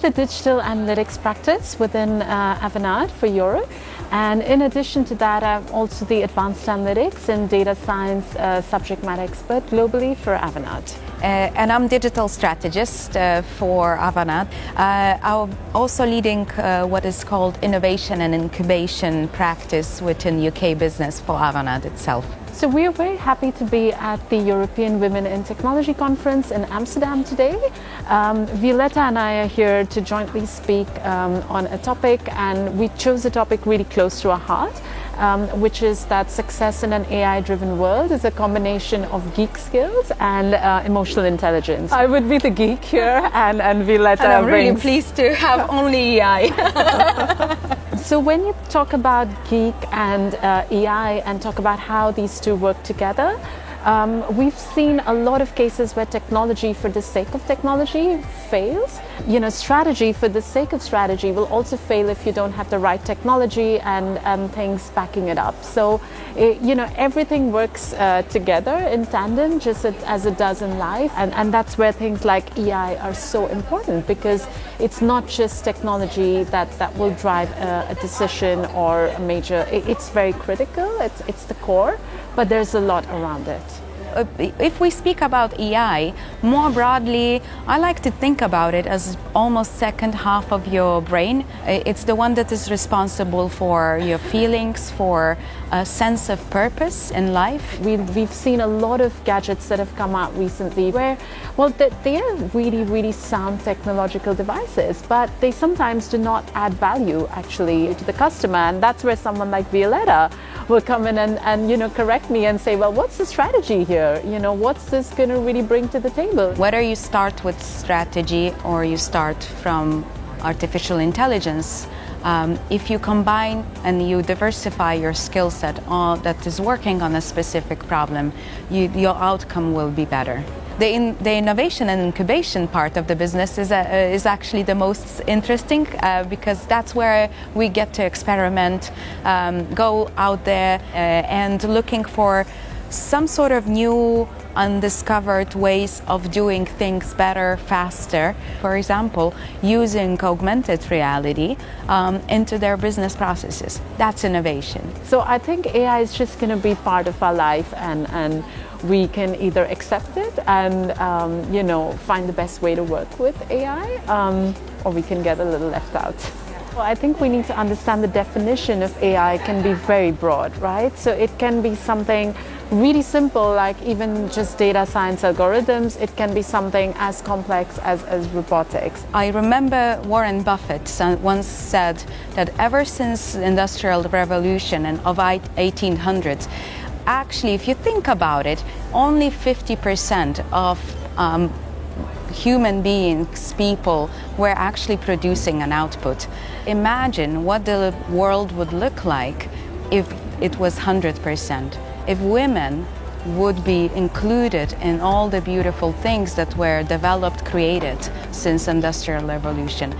the digital analytics practice within Avanade for Europe. And in addition to that, I'm also the advanced analytics and data science subject matter expert globally for Avanade. And I'm digital strategist for Avanade. I'm also leading what is called innovation and incubation practice within UK business for Avanade itself. So we are very happy to be at the European Women in Technology-conference in Amsterdam today. Violetta and I are here to jointly speak on a topic, and we chose a topic really close to our heart, which is that success in an AI-driven world is a combination of geek skills and emotional intelligence. I would be the geek here, and Violetta and I'm really brings... pleased to have only AI. So when you talk about geek and EI and talk about how these two work together, we've seen a lot of cases where technology for the sake of technology fails. You know, strategy for the sake of strategy will also fail if you don't have the right technology and things backing it up. So, everything works together in tandem, just as it does in life. And that's where things like EI are so important, because it's not just technology that will drive a decision or a major. It's very critical, it's the core, but there's a lot around it. If we speak about EI, more broadly, I like to think about it as almost second half of your brain. It's the one that is responsible for your feelings, for a sense of purpose in life. We've seen a lot of gadgets that have come out recently where, well, they are really, really sound technological devices, but they sometimes do not add value actually to the customer. And that's where someone like Violetta will come in and correct me and say, well, what's the strategy here? What's this going to really bring to the table? Whether you start with strategy or you start from artificial intelligence, if you combine and you diversify your skill set that is working on a specific problem, your outcome will be better. The innovation and incubation part of the business is actually the most interesting because that's where we get to experiment, go out there and looking for some sort of new undiscovered ways of doing things better, faster. For example, using augmented reality into their business processes. That's innovation. So I think AI is just going to be part of our life, and we can either accept it and find the best way to work with AI, or we can get a little left out. Well, I think we need to understand the definition of AI can be very broad, right? So it can be something really simple, like even just data science algorithms. It can be something as complex as robotics. I remember Warren Buffett once said that ever since the Industrial Revolution and of 1800s, actually, if you think about it, only 50% of human beings, people, were actually producing an output. Imagine what the world would look like if it was 100%. If women would be included in all the beautiful things that were developed, created since Industrial Revolution.